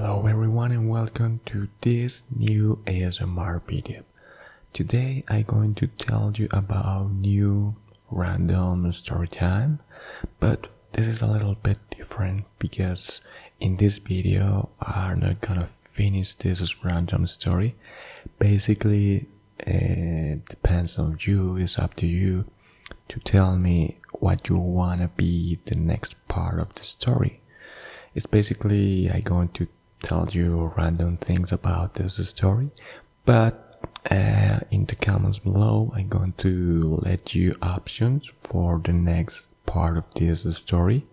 Hello everyone and welcome to this new ASMR video. Today I'm going to tell you about new random story time, but this is a little bit different because in this video I'm not gonna finish this random story. Basically, it depends on you, it's up to you to tell me what you wanna be the next part of the story. It's basically I'm going to tell you random things about this story, but in the comments below I'm going to let you options for the next part of this story.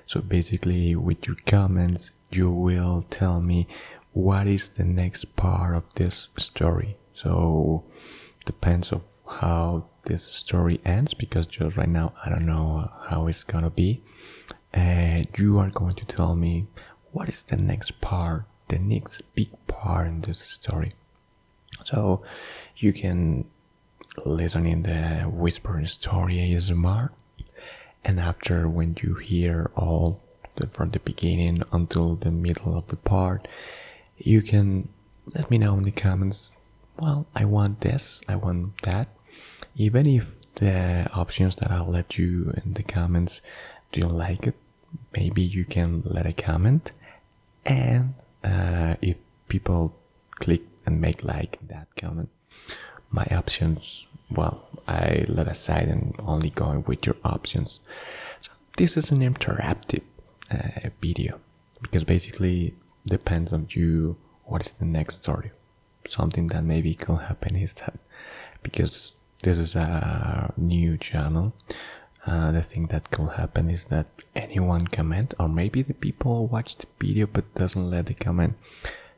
So basically with your comments you will tell me what is the next part of this story. So depends of how this story ends, because just right now I don't know how it's gonna be. You are going to tell me what is the next part, the next big part in this story. So you can listen in the whispering story ASMR, and after, when you hear all from the beginning until the middle of the part, you can let me know in the comments, well, I want this, I want that. Even if the options that I'll let you in the comments do you like it, maybe you can let a comment, and if people click and make like that comment, my options, well, I let aside and only going with your options. So this is an interactive video, because basically depends on you what is the next story. Something that maybe can happen is that, because this is a new channel, the thing that can happen is that anyone comment, or maybe the people watch the video but doesn't let the comment.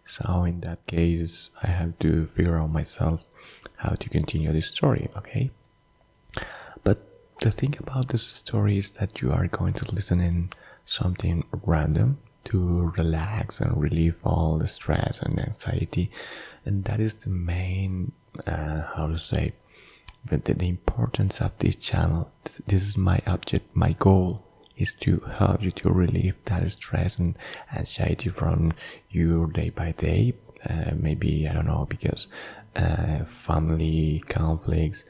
So in that case I have to figure out myself how to continue this story, okay? But the thing about this story is that you are going to listen in something random to relax and relieve all the stress and anxiety, and that is the main how to say, the importance of this channel. This is my object, my goal is to help you to relieve that stress and anxiety from your day by day. Maybe, I don't know, because family conflicts,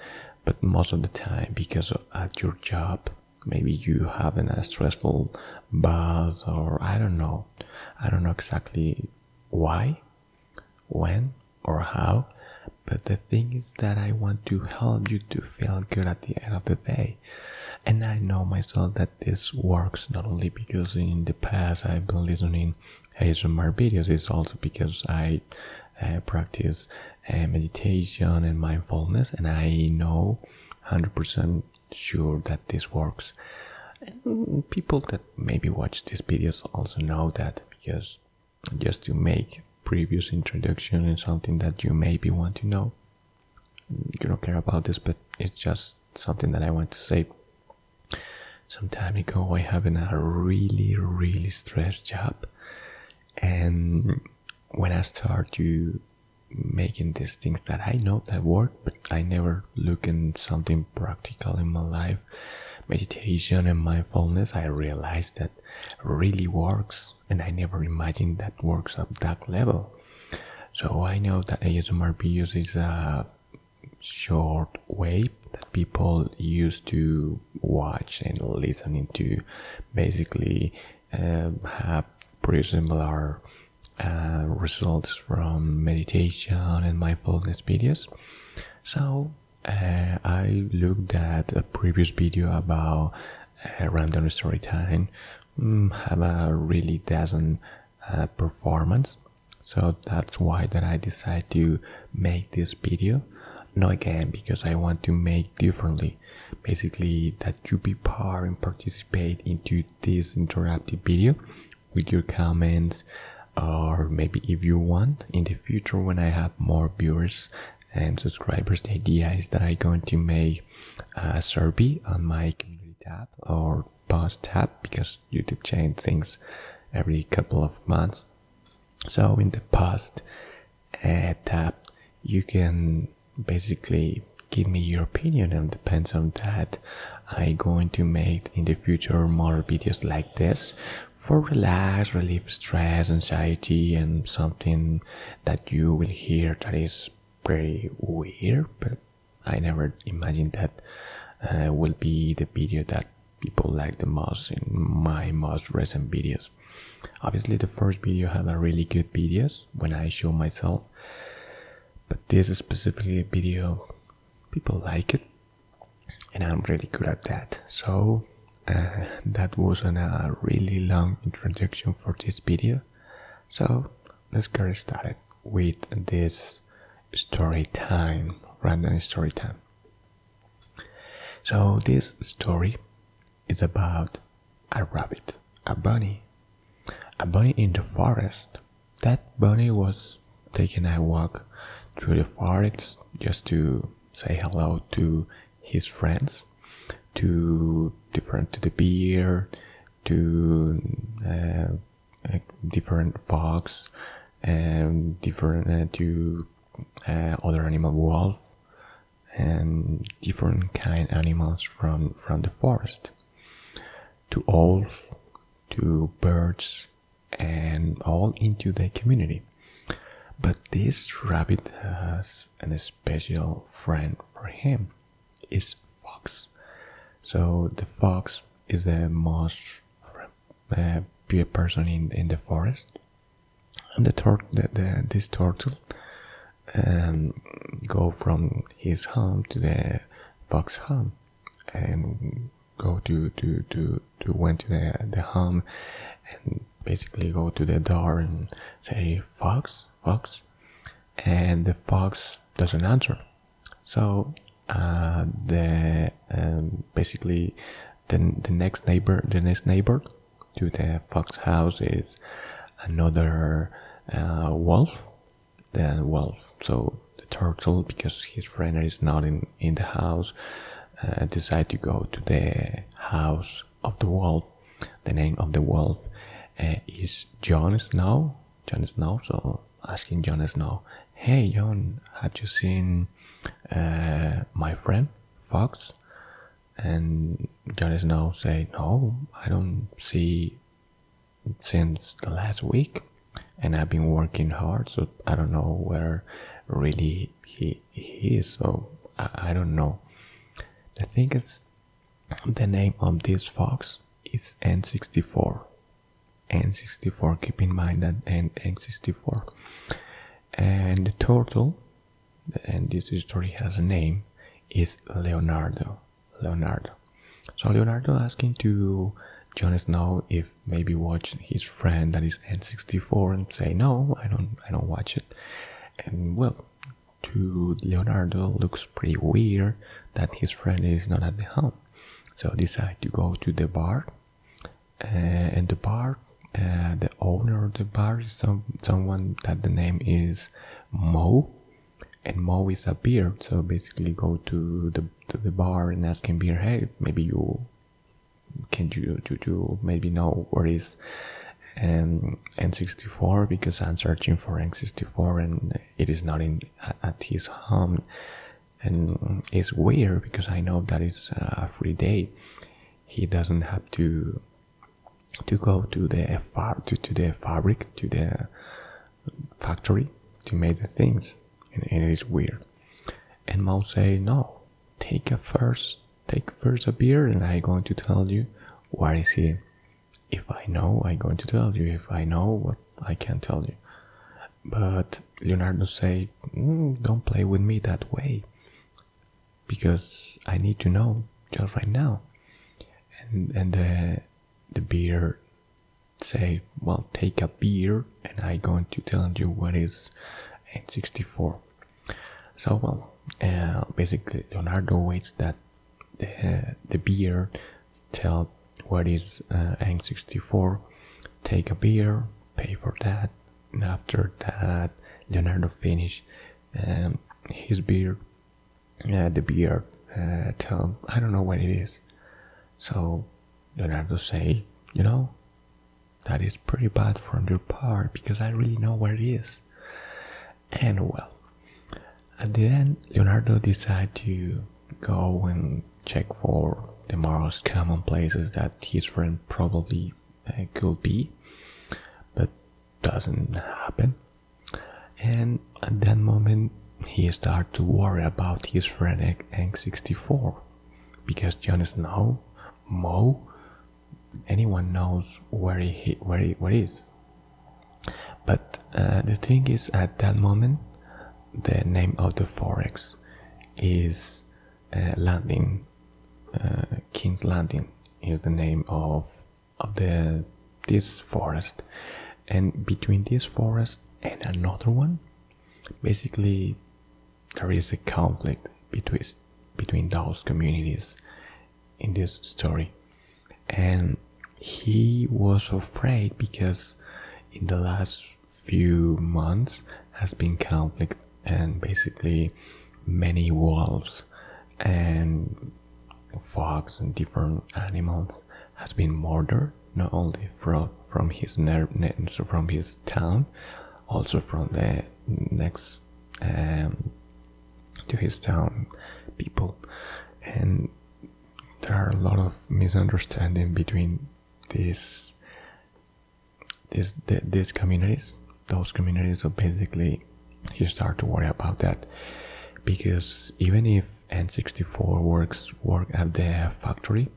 but most of the time because at your job, maybe you having a stressful boss, or I don't know exactly why, when, or how. But the thing is that I want to help you to feel good at the end of the day. And I know myself that this works not only because in the past I've been listening ASMR videos, it's also because I practice meditation and mindfulness, and I know 100% sure that this works. And people that maybe watch these videos also know that, because just to make previous introduction and something that you maybe want to know. You don't care about this, but it's just something that I want to say. Some time ago I having a really stressed job, and when I start to making these things that I know that work, but I never look in something practical in my life, meditation and mindfulness, I realized that really works, and I never imagined that works at that level. So I know that ASMR videos is a short way that people used to watch and listening to, basically have pretty similar results from meditation and mindfulness videos. So I looked at a previous video about random story time, have a really decent performance. So that's why that I decided to make this video. No, again, because I want to make differently. Basically that you be part and participate into this interactive video with your comments, or maybe if you want in the future when I have more viewers and subscribers, the idea is that I'm going to make a survey on my community tab or post tab, because YouTube change things every couple of months. So in the post tab you can basically give me your opinion, and depends on that I'm going to make in the future more videos like this for relax, relieve stress, anxiety, and something that you will hear that is pretty weird, but I never imagined that will be the video that people like the most in my most recent videos. Obviously, the first video had a really good videos when I show myself, but this is specifically a video people like it, and I'm really good at that. So that wasn't a really long introduction for this video. So let's get started with this story time, random story time. So this story is about a rabbit, a bunny in the forest. That bunny was taking a walk through the forest just to say hello to his friends, to the bear, to different fox, and different to other animal, wolf, and different kind animals from the forest, to owls, to birds, and all into the community. But this rabbit has a special friend for him, is fox. So the fox is the most pure person in the forest, and this turtle go from his home to the fox home, and go to went to the home, and basically go to the door and say fox, and the fox doesn't answer. So basically the next neighbor to the fox house is another wolf. The wolf, so the turtle, because his friend is not in the house, decide to go to the house of the wolf. The name of the wolf is Jon Snow. So asking Jon Snow, hey Jon, have you seen my friend fox? And Jon Snow say, no, I don't see since the last week, and I've been working hard, so I don't know where really he is, so I don't know. The thing is, the name of this fox is N64. N64, keep in mind that N64. And the turtle, and this story has a name, is Leonardo. So Leonardo asking to Jon Snow if maybe watch his friend that is N64, and say no, I don't watch it. And well, to Leonardo looks pretty weird that his friend is not at the home. So decide to go to the bar, and the bar, the owner of the bar is someone that the name is Mo, and Mo is a beer. So basically go to the bar and ask him beer, hey, maybe you maybe know where is N64, because I'm searching for N64 and it is not at his home, and it's weird because I know that it's a free day. He doesn't have to go to the factory to make the things, and it is weird. And Mo say, no, take first a beer, and I'm going to tell you where is he. If I know, I'm going to tell you. If I know, what I can't tell you. But Leonardo say, don't play with me that way, because I need to know just right now. And the beer say, well, take a beer, and I'm going to tell you what is N64. So well, basically Leonardo waits that the beer tell what is N64, take a beer, pay for that, and after that Leonardo finish his beer, the beer tell, I don't know what it is. So Leonardo say, that is pretty bad from your part, because I really know where it is. And well, at the end, Leonardo decided to go and check for the most common places that his friend probably could be, but doesn't happen. And at that moment, he started to worry about his friend N64, because Jon Snow, Mo, anyone knows where he is. But the thing is, at that moment, the name of the forest is Landing. King's Landing is the name of this forest, and between this forest and another one, basically there is a conflict between those communities in this story. And he was afraid because in the last few months has been conflict, and basically many wolves and fox and different animals has been murdered, not only from his town, also from the next to his town people. And there are a lot of misunderstanding between these communities, those communities. So basically he started to worry about that, because even if N64 work at the factory,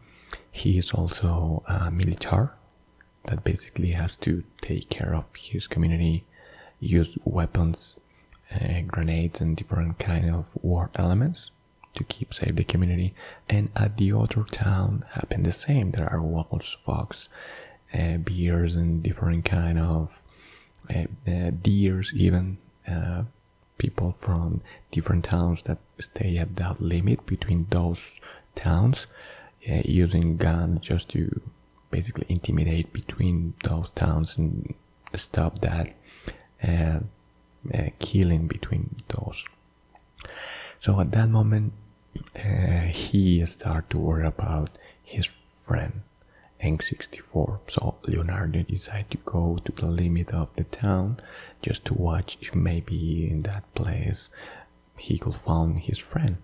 he is also a military that basically has to take care of his community, use weapons, grenades and different kind of war elements to keep safe the community. And at the other town happened the same. There are wolves, fox, bears and different kind of deers, even people from different towns that stay at that limit between those towns, using guns just to basically intimidate between those towns and stop that killing between those. So at that moment, he started to worry about his friend N64. So Leonardo decided to go to the limit of the town just to watch if maybe in that place he could find his friend.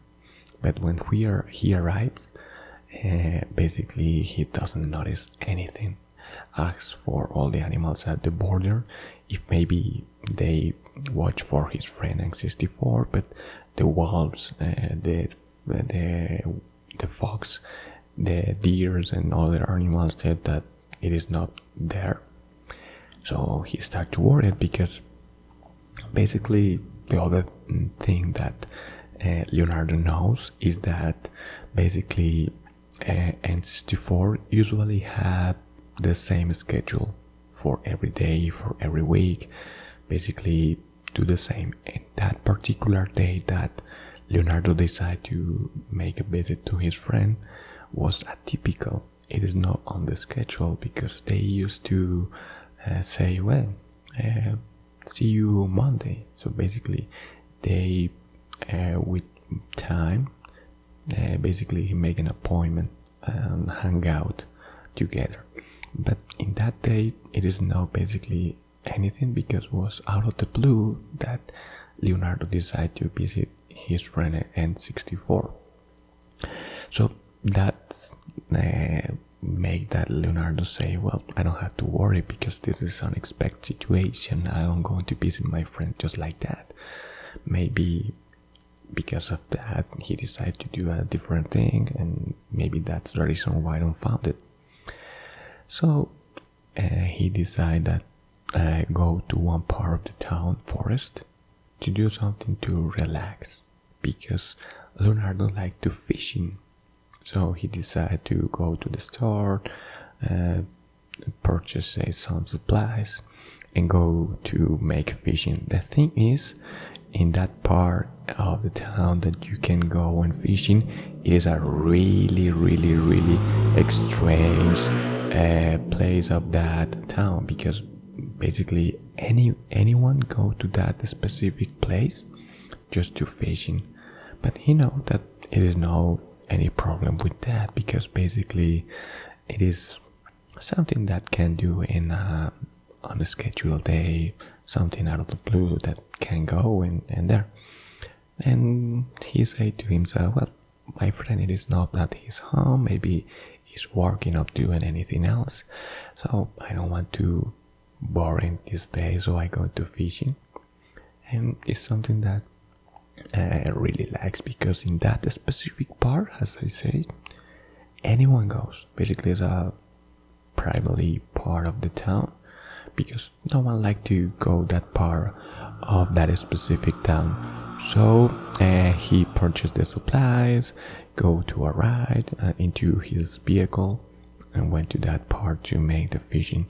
But when he arrives, basically he doesn't notice anything. Asks for all the animals at the border if maybe they watch for his friend N64, but the wolves, the fox, the deers and other animals said that it is not there. So he started to worry, because basically the other thing that Leonardo knows is that basically N64 usually had the same schedule for every day, for every week, basically do the same. And that particular day that Leonardo decided to make a visit to his friend was atypical. It is not on the schedule, because they used to say, well, see you Monday. So basically they with time basically make an appointment and hang out together. But in that day it is not basically anything, because it was out of the blue that Leonardo decided to visit his friend N64. So that make that Leonardo say, well, I don't have to worry, because this is an unexpected situation. I'm going to visit my friend just like that. Maybe because of that he decided to do a different thing, and maybe that's the reason why I don't found it. So he decided that go to one part of the town forest to do something to relax, because Leonardo liked to fishing. So he decided to go to the store, purchase some supplies, and go to make fishing. The thing is, in that part of the town that you can go and fishing, it is a really strange place of that town, because basically anyone go to that specific place just to fishing. But he know that it is no any problem with that, because basically it is something that can do in on a scheduled day, something out of the blue that can go and there. And he said to himself, well, my friend, it is not that he's home, maybe he's working or doing anything else, so I don't want to bore him this day, so I go to fishing. And it's something that I really likes, because in that specific part, as I say, anyone goes. Basically, it's a privately part of the town, because no one like to go that part of that specific town. So he purchased the supplies, go to a ride into his vehicle, and went to that part to make the fishing.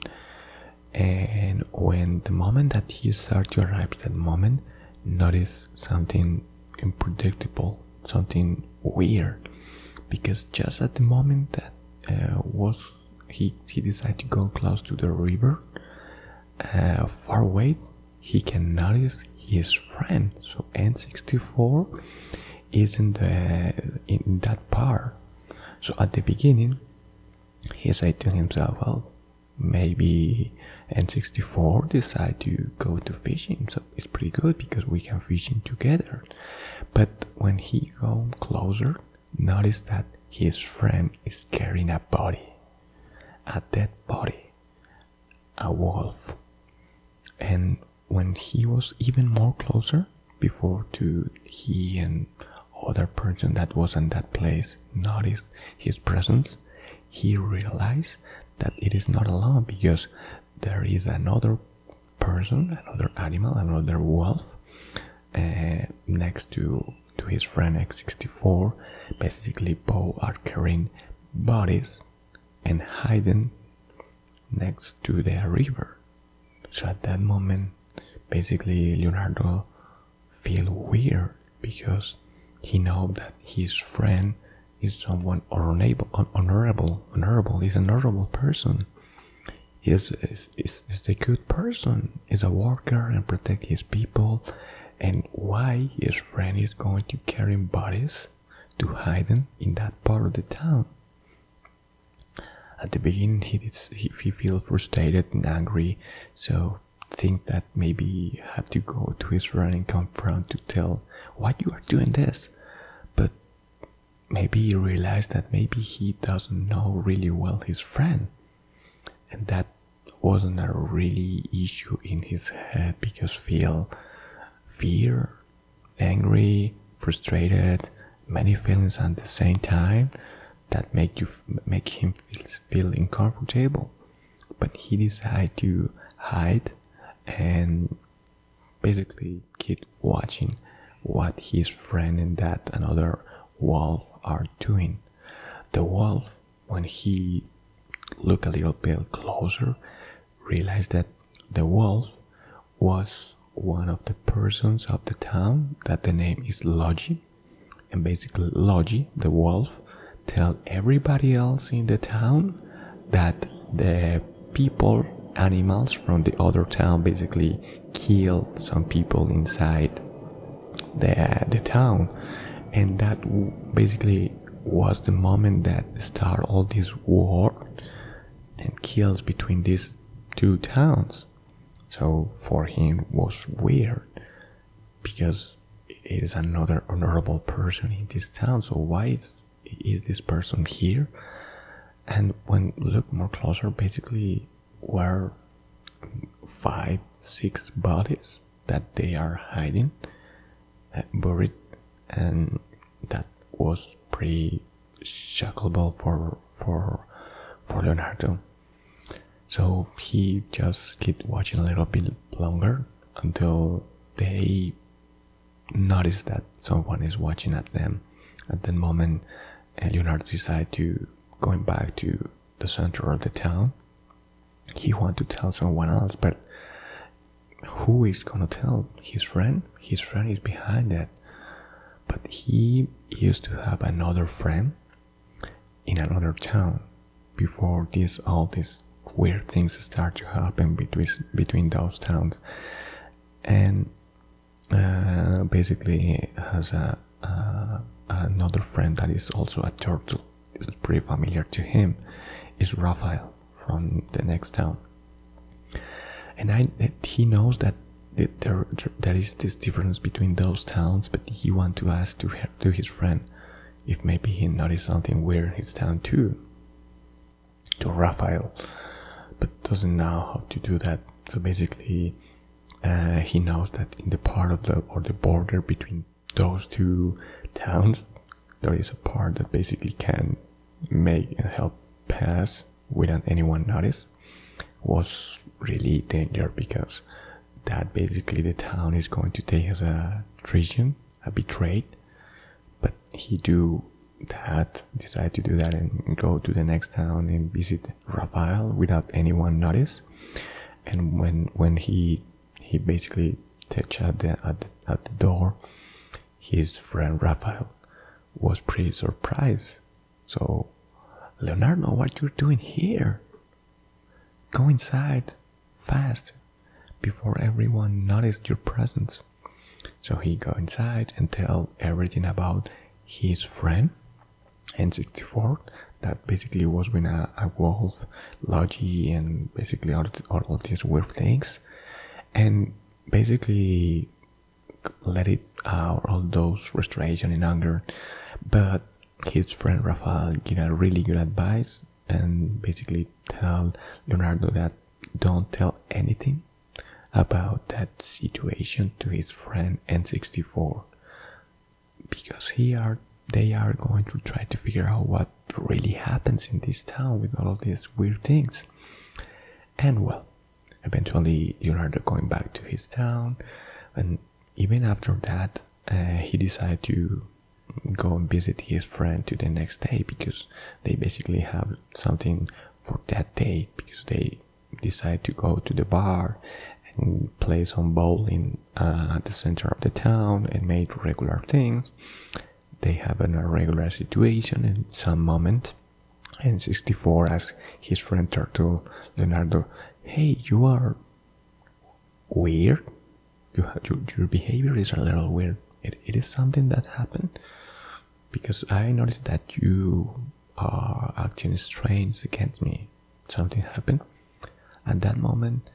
And when the moment that he started to arrive, that moment, notice something unpredictable, something weird, because just at the moment that he decided to go close to the river, far away, he can notice his friend. So N64 is in that part. So at the beginning, he said to himself, well, maybe N64 decide to go to fishing, so it's pretty good because we can fishing together. But when he go closer, notice that his friend is carrying a body, a dead body, a wolf. And when he was even more closer, before to he and other person that was in that place noticed his presence, he realized that it is not alone, because there is another person, another animal, another wolf next to his friend X64. Basically, both are carrying bodies and hiding next to the river. So at that moment, basically Leonardo feel weird, because he know that his friend is someone honorable, is an honorable person, is a good person, is a worker and protect his people. And why his friend is going to carry bodies to hide them in that part of the town? At the beginning, he feel frustrated and angry, so think that maybe have to go to his friend and confront to tell why you are doing this. But maybe he realized that maybe he doesn't know really well his friend, and that wasn't a really issue in his head, because feel fear, angry, frustrated, many feelings at the same time that make him feel uncomfortable. But he decided to hide and basically keep watching what his friend and that another wolf are doing. The wolf, when he looked a little bit closer, realized that the wolf was one of the persons of the town, that the name is Logi. And basically Logi, the wolf, tell everybody else in the town that the people, animals from the other town basically kill some people inside the town. And that basically was the moment that started all this war and kills between these two towns. So for him was weird, because it is another honorable person in this town, so why is this person here? And when look more closer, basically were 5-6 bodies that they are hiding, buried, and that was pretty shockable for Leonardo. So he just kept watching a little bit longer until they noticed that someone is watching at them. At that moment, Leonardo decided to going back to the center of the town. He wanted to tell someone else, but who is gonna tell? His friend? His friend is behind that. But he used to have another friend in another town before all these weird things start to happen between those towns. And basically has another friend that is also a turtle. This is pretty familiar to him. Is Raphael from the next town. And he knows that there is this difference between those towns, but he wants to ask to his friend, if maybe he noticed something weird in his town too, to Raphael, but doesn't know how to do that. So basically, he knows that in the part of the border between those two towns, there is a part that basically can make and help pass without anyone notice. Was really danger, because that basically the town is going to take as a treason, a betrayed. But he decide to do that and go to the next town and visit Raphael without anyone notice. And when he basically touched at the door, his friend Raphael was pretty surprised. So, Leonardo, what you're doing here? Go inside, fast, before everyone noticed your presence. So he go inside and tell everything about his friend, N64, that basically was with a wolf, Logi, and basically all these weird things. And basically let it out, all those frustration and anger. But his friend Rafael gave a really good advice and basically tell Leonardo that don't tell anything about that situation to his friend N64, because they are going to try to figure out what really happens in this town with all of these weird things. And well, eventually Leonardo going back to his town, and even after that he decided to go and visit his friend to the next day, because they basically have something for that day, because they decide to go to the bar and play some bowling at the center of the town and make regular things. They have a regular situation in some moment, and 64 asks his friend Turtle Leonardo, "Hey, you are weird. Your behavior is a little weird. It is something that happened, because I noticed that you are acting strange against me. Something happened." At that moment,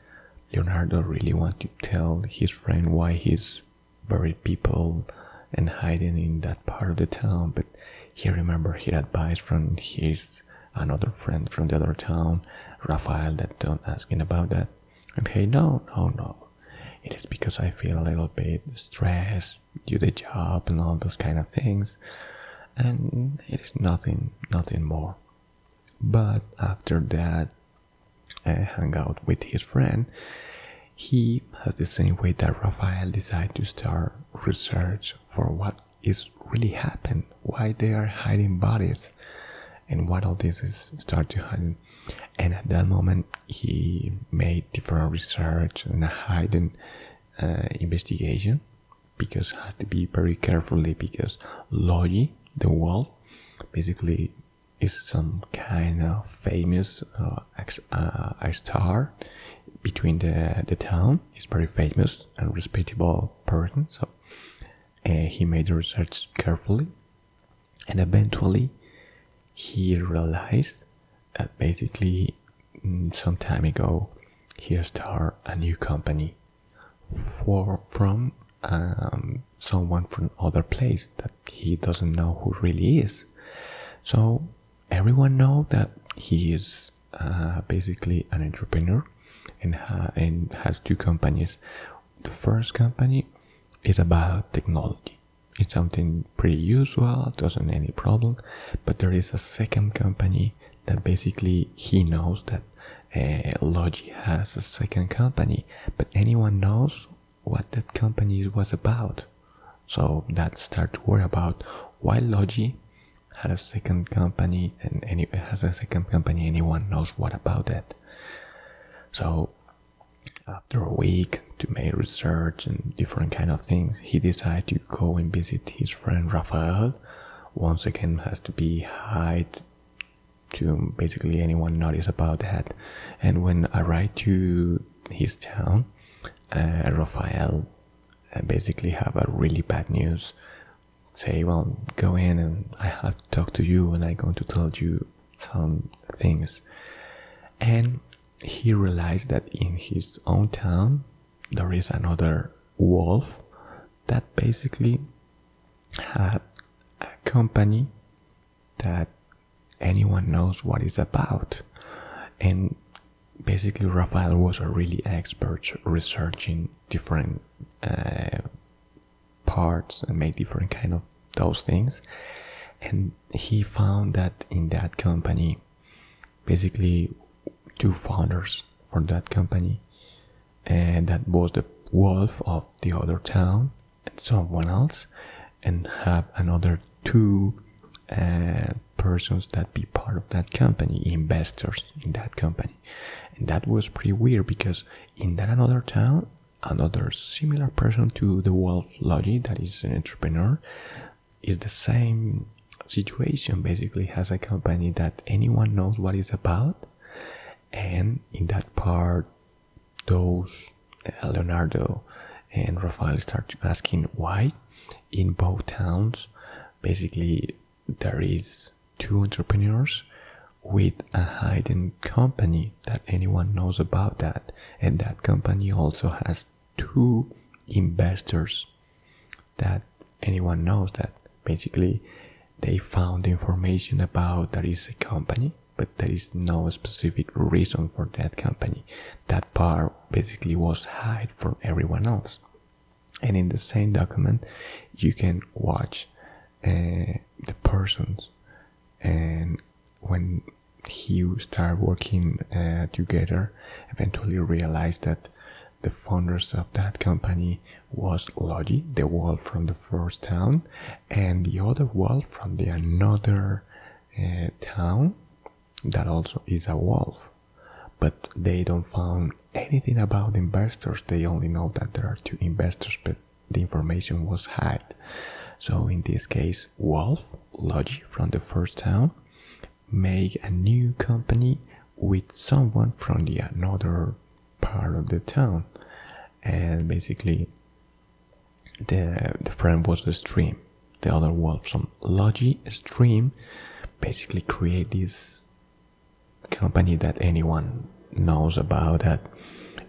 Leonardo really wants to tell his friend why he's buried people and hiding in that part of the town, but he remembered his advice from his another friend from the other town, Raphael, that don't ask him about that. Okay, no. It is because I feel a little bit stressed due to the job and all those kind of things, and it is nothing more. But after that hang out with his friend, he has the same way that Raphael decided to start research for what is really happened, why they are hiding bodies, and what all this is start to happen. And at that moment, he made different research and a hidden investigation, because has to be very carefully, because Logi, the wolf, basically is some kind of famous a star between the town. He's very famous and respectable person, so he made the research carefully, and eventually he realized that basically some time ago he started a new company from someone from other place that he doesn't know who really is. So everyone know that he is basically an entrepreneur and has two companies. The first company is about technology. It's something pretty usual, doesn't any problem. But there is a second company that basically he knows that Logi has a second company, but anyone knows what that company was about. So that start to worry about why Logi had a second company, and has a second company, anyone knows what about that. So after a week to make research and different kind of things, he decided to go and visit his friend Rafael. Once again, has to be hide to basically anyone notice about that. And when I arrived to his town, Rafael basically have a really bad news. Say, well, go in and I have to talk to you and I'm going to tell you some things. And he realized that in his own town there is another wolf that basically had a company that anyone knows what it's about. And basically Rafael was a really expert researching different parts and make different kind of those things. And he found that in that company, basically two founders for that company, and that was the wolf of the other town and someone else, and have another two persons that be part of that company, investors in that company. And that was pretty weird because in that another town, another similar person to the wolf Logi, that is an entrepreneur, is the same situation. Basically has a company that anyone knows what it's about. And in that part, those Leonardo and Rafael start asking why in both towns basically there is two entrepreneurs with a hidden company that anyone knows about that, and that company also has two investors that anyone knows that basically they found information about there is a company, but there is no specific reason for that company. That part basically was hid from everyone else. And in the same document you can watch the persons, and when he start working together, eventually realized that the founders of that company was Logi, the wolf from the first town, and the other wolf from the another town that also is a wolf. But they don't found anything about investors. They only know that there are two investors, but the information was hid. So in this case, Wolf, Logi from the first town, make a new company with someone from the another part of the town. And basically the friend was the Stream. The other wolf from Logi Stream basically create this company that anyone knows about that.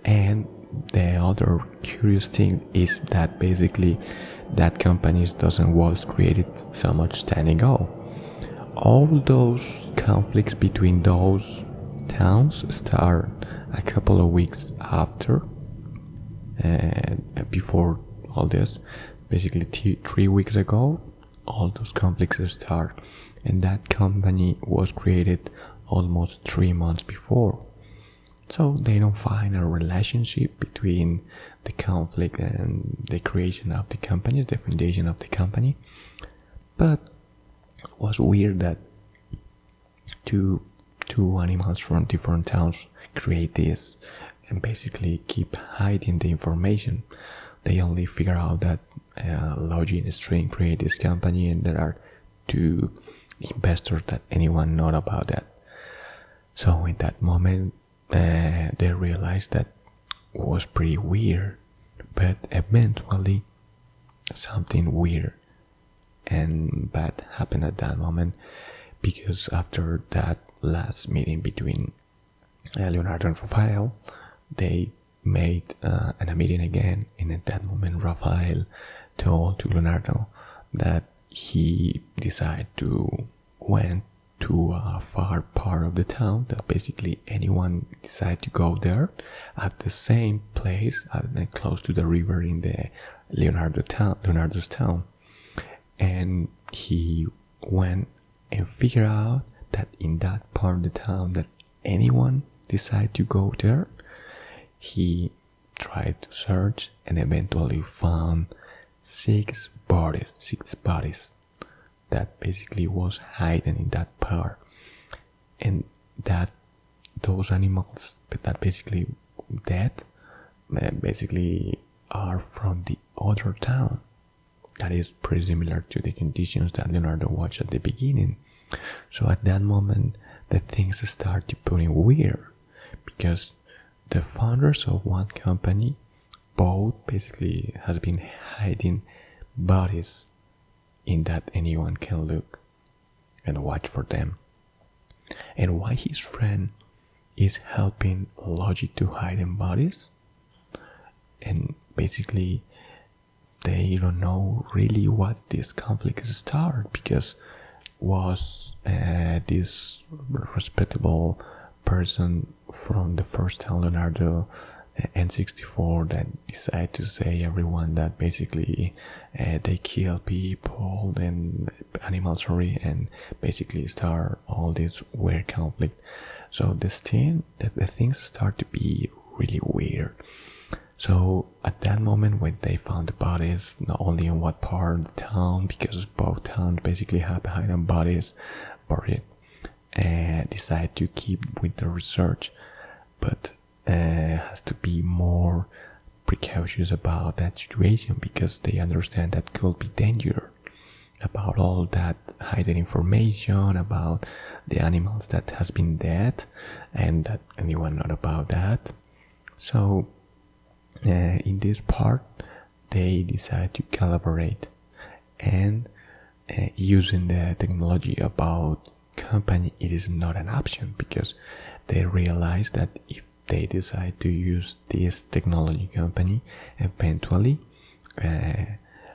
And the other curious thing is that basically that company doesn't was created so much time ago. All those conflicts between those towns start a couple of weeks after, before all this. Basically 3 weeks ago all those conflicts start, and that company was created almost 3 months before. So they don't find a relationship between the conflict and the creation of the company, the foundation of the company. But it was weird that two animals from different towns create this and basically keep hiding the information. They only figure out that Logi and String create this company, and there are two investors that anyone know about that. So in that moment they realized that was pretty weird, but eventually something weird and bad happened at that moment, because after that last meeting between Leonardo and Rafael, they made a meeting again, and at that moment Rafael told to Leonardo that he decided to went to a far part of the town, that basically anyone decide to go there at the same place, close to the river in the Leonardo's town. And he went and figured out that in that part of the town that anyone decide to go there, he tried to search and eventually found six bodies that basically was hidden in that part, and that those animals that basically dead basically are from the other town. That is pretty similar to the conditions that Leonardo watched at the beginning. So at that moment the things start to put in weird, because the founders of one company both basically has been hiding bodies in that anyone can look and watch for them. And why his friend is helping Logi to hide in bodies, and basically they don't know really what this conflict started, because was this respectable person from the first time, Leonardo N64, that decided to say everyone that basically they kill people and animals, sorry, and basically start all this weird conflict. So the things start to be really weird. So at that moment when they found the bodies, not only in what part of the town, because both towns basically have hidden bodies buried, and decided to keep with the research, but has to be more precautious about that situation because they understand that could be danger about all that hidden information about the animals that has been dead and that anyone not about that. So in this part they decide to collaborate and using the technology about company, it is not an option because they realize that if they decide to use this technology company, eventually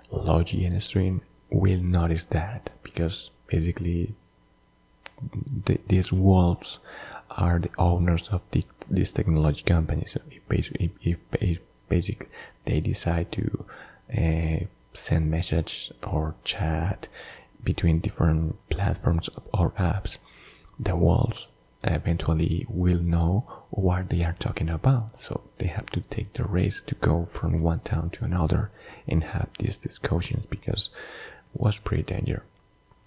Logi and Stream will notice that because basically these wolves are the owners of this technology company. So if they decide to send message or chat between different platforms or apps, the wolves eventually will know what they are talking about. So they have to take the risk to go from one town to another and have these discussions because it was pretty dangerous.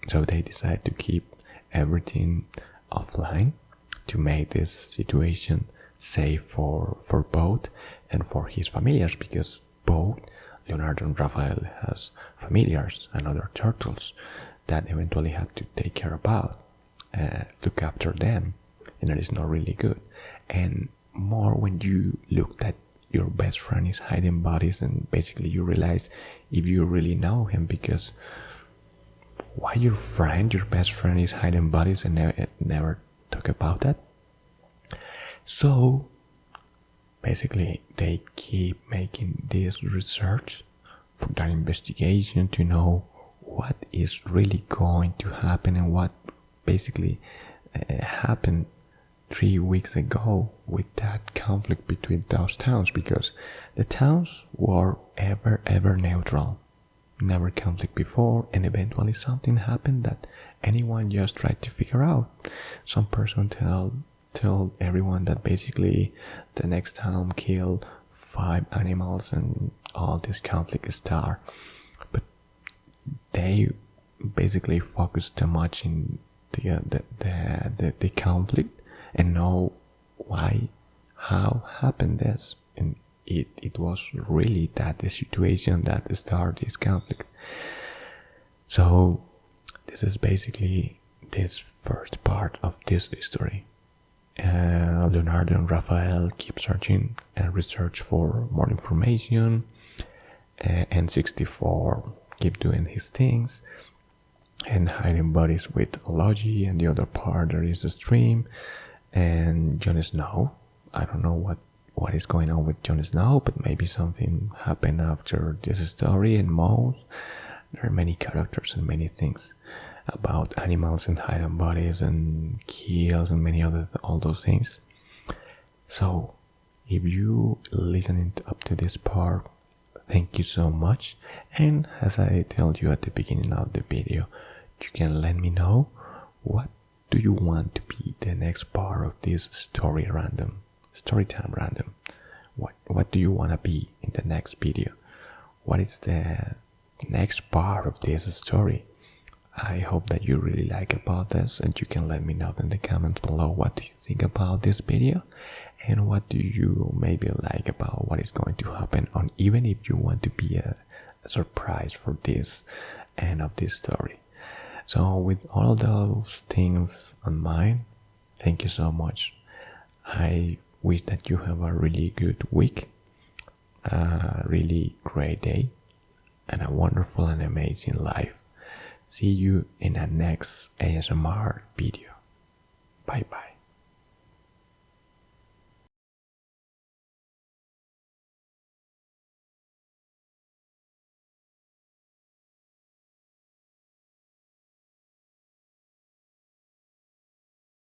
So they decide to keep everything offline to make this situation safe for both and for his familiars, because both Leonardo and Raphael has familiars and other turtles that eventually have to take care about, look after them, and that is not really good. And more when you look that your best friend is hiding bodies, and basically you realize if you really know him, because why your best friend is hiding bodies and never talk about that. So basically they keep making this research for that investigation to know what is really going to happen and what basically happened 3 weeks ago with that conflict between those towns, because the towns were ever neutral, never conflict before, and eventually something happened that anyone just tried to figure out. Some person tell everyone that basically the next town killed 5 animals and all this conflict started, but they basically focused too much in the conflict and know how happened this, and it was really that the situation that started this conflict. So this is basically this first part of this history. Leonardo and Raphael keep searching and research for more information, and 64 keep doing his things and hiding bodies with Logi, and the other part there is a stream and Jon Snow. I don't know what is going on with Jon Snow, but maybe something happened after this story. And most there are many characters and many things about animals and hidden bodies and kills and many other all those things. So if you listening up to this part, thank you so much. And as I told you at the beginning of the video, you can let me know what do you want to be the next part of this Storytime random. What do you want to be in the next video? What is the next part of this story? I hope that you really like about this, and you can let me know in the comments below what do you think about this video, and what do you maybe like about what is going to happen, on even if you want to be a surprise for this end of this story. So with all of those things on mind, thank you so much. I wish that you have a really good week, a really great day, and a wonderful and amazing life. See you in the next ASMR video. Bye bye.